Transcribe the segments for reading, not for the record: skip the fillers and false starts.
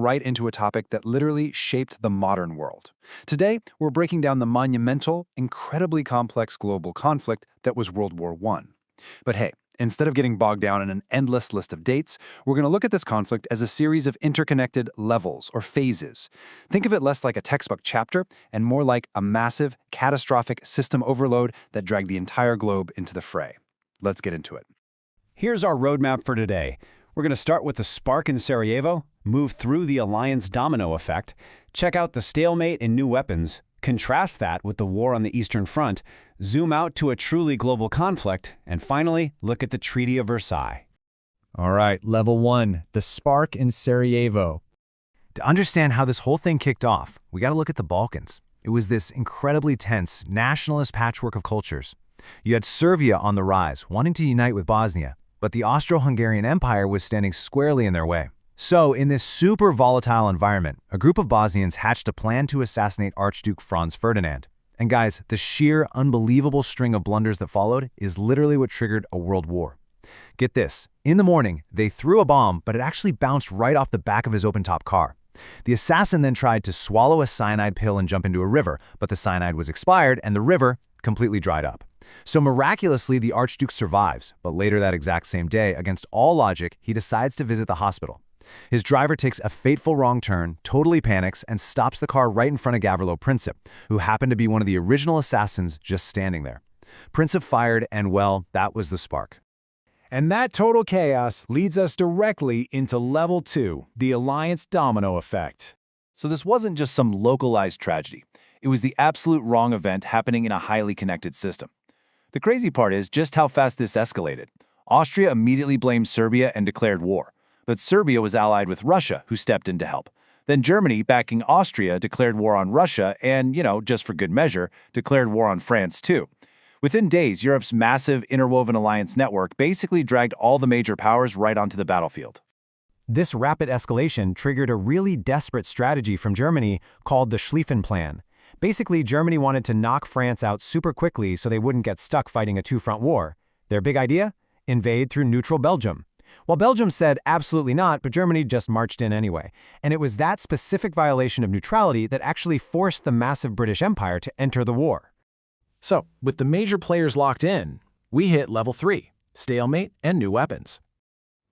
right into a topic that literally shaped the modern world. Today, we're breaking down the monumental, incredibly complex global conflict that was World War I. But hey, instead of getting bogged down in an endless list of dates, we're going to look at this conflict as a series of interconnected levels or phases. Think of it less like a textbook chapter and more like a massive, catastrophic system overload that dragged the entire globe into the fray. Let's get into it. Here's our roadmap for today. We're going to start with the spark in Sarajevo, move through the alliance domino effect, check out the stalemate in new weapons, contrast that with the war on the Eastern Front, zoom out to a truly global conflict, and finally, look at the Treaty of Versailles. All right, level 1, the spark in Sarajevo. To understand how this whole thing kicked off, we got to look at the Balkans. It was this incredibly tense, nationalist patchwork of cultures. You had Serbia on the rise, wanting to unite with Bosnia, but the Austro-Hungarian Empire was standing squarely in their way. So, in this super volatile environment, a group of Bosnians hatched a plan to assassinate Archduke Franz Ferdinand. And guys, the sheer, unbelievable string of blunders that followed is literally what triggered a world war. Get this, in the morning, they threw a bomb, but it actually bounced right off the back of his open-top car. The assassin then tried to swallow a cyanide pill and jump into a river, but the cyanide was expired and the river completely dried up. So miraculously, the Archduke survives, but later that exact same day, against all logic, he decides to visit the hospital. His driver takes a fateful wrong turn, totally panics, and stops the car right in front of Gavrilo Princip, who happened to be one of the original assassins just standing there. Princip fired, and well, that was the spark. And that total chaos leads us directly into level 2, the alliance domino effect. So this wasn't just some localized tragedy. It was the absolute wrong event happening in a highly connected system. The crazy part is just how fast this escalated. Austria immediately blamed Serbia and declared war. But Serbia was allied with Russia, who stepped in to help. Then Germany, backing Austria, declared war on Russia and, just for good measure, declared war on France too. Within days, Europe's massive interwoven alliance network basically dragged all the major powers right onto the battlefield. This rapid escalation triggered a really desperate strategy from Germany called the Schlieffen Plan. Basically, Germany wanted to knock France out super quickly so they wouldn't get stuck fighting a two-front war. Their big idea? Invade through neutral Belgium. Well, Belgium said absolutely not, but Germany just marched in anyway. And it was that specific violation of neutrality that actually forced the massive British Empire to enter the war. So, with the major players locked in, we hit level 3, stalemate and new weapons.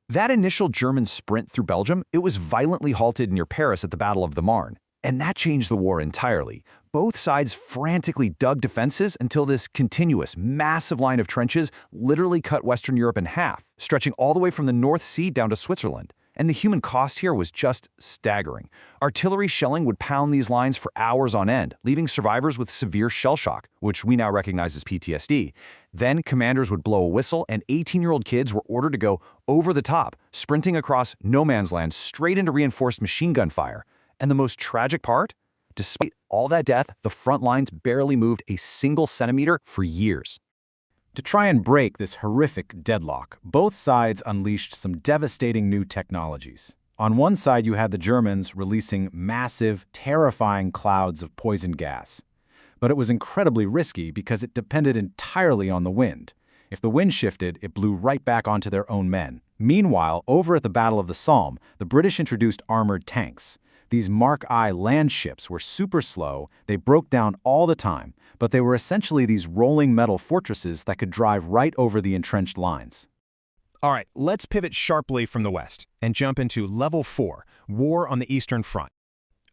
That initial German sprint through Belgium, it was violently halted near Paris at the Battle of the Marne. And that changed the war entirely. Both sides frantically dug defenses until this continuous, massive line of trenches literally cut Western Europe in half, stretching all the way from the North Sea down to Switzerland. And the human cost here was just staggering. Artillery shelling would pound these lines for hours on end, leaving survivors with severe shell shock, which we now recognize as PTSD. Then commanders would blow a whistle, and 18-year-old kids were ordered to go over the top, sprinting across no man's land straight into reinforced machine gun fire. And the most tragic part? Despite all that death, the front lines barely moved a single centimeter for years. To try and break this horrific deadlock, both sides unleashed some devastating new technologies. On one side, you had the Germans releasing massive, terrifying clouds of poison gas. But it was incredibly risky because it depended entirely on the wind. If the wind shifted, it blew right back onto their own men. Meanwhile, over at the Battle of the Somme, the British introduced armored tanks. These Mark I land ships were super slow, they broke down all the time, but they were essentially these rolling metal fortresses that could drive right over the entrenched lines. All right, let's pivot sharply from the west and jump into level 4, war on the Eastern Front.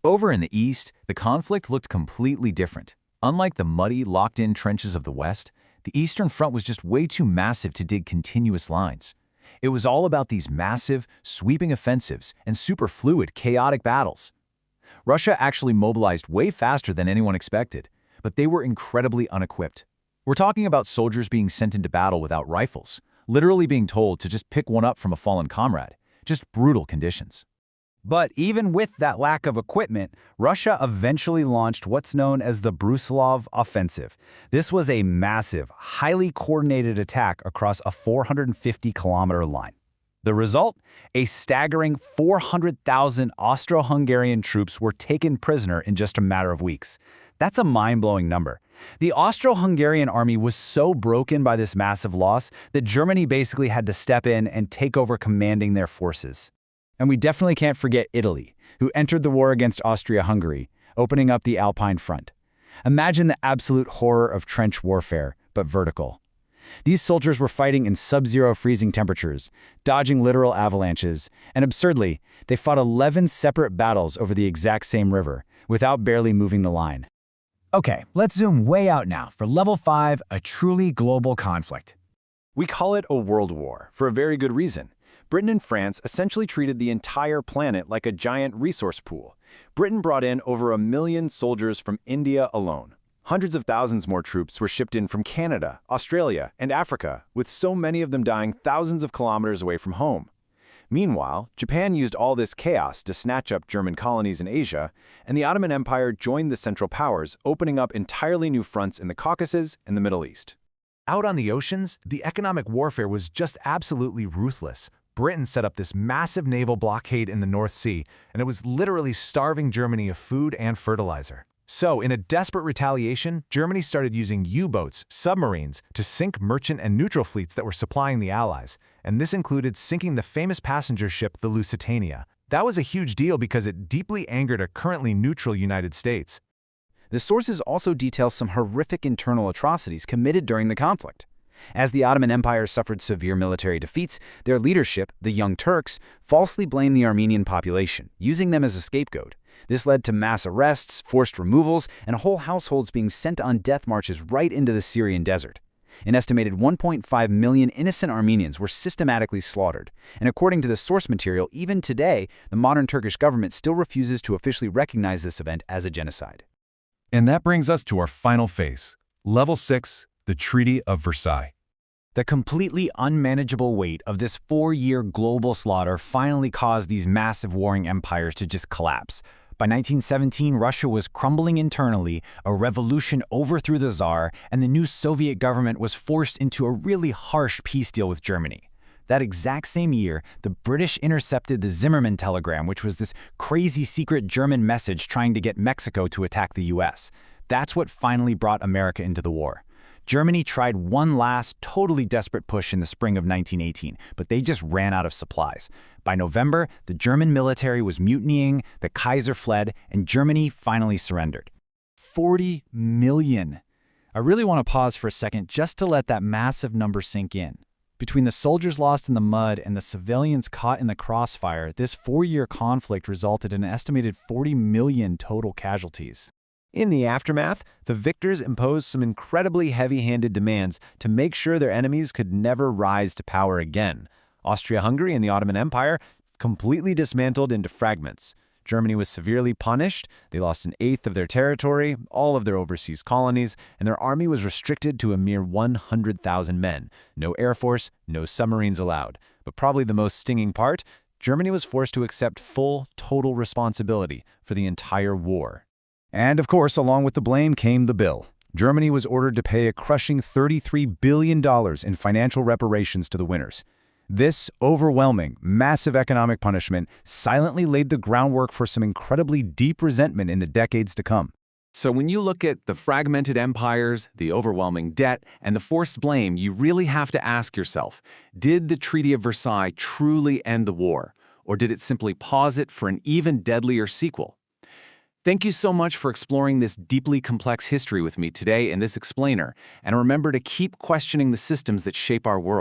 Over in the east, the conflict looked completely different. Unlike the muddy, locked-in trenches of the west, the Eastern Front was just way too massive to dig continuous lines. It was all about these massive, sweeping offensives and super fluid, chaotic battles. Russia actually mobilized way faster than anyone expected, but they were incredibly unequipped. We're talking about soldiers being sent into battle without rifles, literally being told to just pick one up from a fallen comrade. Just brutal conditions. But even with that lack of equipment, Russia eventually launched what's known as the Brusilov Offensive. This was a massive, highly coordinated attack across a 450-kilometer line. The result? A staggering 400,000 Austro-Hungarian troops were taken prisoner in just a matter of weeks. That's a mind-blowing number. The Austro-Hungarian army was so broken by this massive loss that Germany basically had to step in and take over commanding their forces. And we definitely can't forget Italy, who entered the war against Austria-Hungary, opening up the Alpine front. Imagine the absolute horror of trench warfare, but vertical. These soldiers were fighting in sub-zero freezing temperatures, dodging literal avalanches, and absurdly, they fought 11 separate battles over the exact same river, without barely moving the line. Okay, let's zoom way out now for Level 5, a truly global conflict. We call it a world war for a very good reason. Britain and France essentially treated the entire planet like a giant resource pool. Britain brought in over 1 million soldiers from India alone. Hundreds of thousands more troops were shipped in from Canada, Australia, and Africa, with so many of them dying thousands of kilometers away from home. Meanwhile, Japan used all this chaos to snatch up German colonies in Asia, and the Ottoman Empire joined the Central Powers, opening up entirely new fronts in the Caucasus and the Middle East. Out on the oceans, the economic warfare was just absolutely ruthless. Britain set up this massive naval blockade in the North Sea, and it was literally starving Germany of food and fertilizer. So, in a desperate retaliation, Germany started using U-boats, submarines, to sink merchant and neutral fleets that were supplying the Allies, and this included sinking the famous passenger ship the Lusitania. That was a huge deal because it deeply angered a currently neutral United States. The sources also detail some horrific internal atrocities committed during the conflict. As the Ottoman Empire suffered severe military defeats, their leadership, the Young Turks, falsely blamed the Armenian population, using them as a scapegoat. This led to mass arrests, forced removals, and whole households being sent on death marches right into the Syrian desert. An estimated 1.5 million innocent Armenians were systematically slaughtered, and according to the source material, even today, the modern Turkish government still refuses to officially recognize this event as a genocide. And that brings us to our final phase, Level 6, the Treaty of Versailles. The completely unmanageable weight of this 4-year global slaughter finally caused these massive warring empires to just collapse. By 1917, Russia was crumbling internally, a revolution overthrew the Tsar, and the new Soviet government was forced into a really harsh peace deal with Germany. That exact same year, the British intercepted the Zimmermann telegram, which was this crazy secret German message trying to get Mexico to attack the US. That's what finally brought America into the war. Germany tried one last, totally desperate push in the spring of 1918, but they just ran out of supplies. By November, the German military was mutinying, the Kaiser fled, and Germany finally surrendered. 40 million. I really want to pause for a second just to let that massive number sink in. Between the soldiers lost in the mud and the civilians caught in the crossfire, this 4-year conflict resulted in an estimated 40 million total casualties. In the aftermath, the victors imposed some incredibly heavy-handed demands to make sure their enemies could never rise to power again. Austria-Hungary and the Ottoman Empire completely dismantled into fragments. Germany was severely punished, they lost 1/8 of their territory, all of their overseas colonies, and their army was restricted to a mere 100,000 men. No air force, no submarines allowed. But probably the most stinging part, Germany was forced to accept full, total responsibility for the entire war. And of course, along with the blame came the bill. Germany was ordered to pay a crushing $33 billion in financial reparations to the winners. This overwhelming, massive economic punishment silently laid the groundwork for some incredibly deep resentment in the decades to come. So when you look at the fragmented empires, the overwhelming debt, and the forced blame, you really have to ask yourself, did the Treaty of Versailles truly end the war? Or did it simply pause it for an even deadlier sequel? Thank you so much for exploring this deeply complex history with me today in this explainer, and remember to keep questioning the systems that shape our world.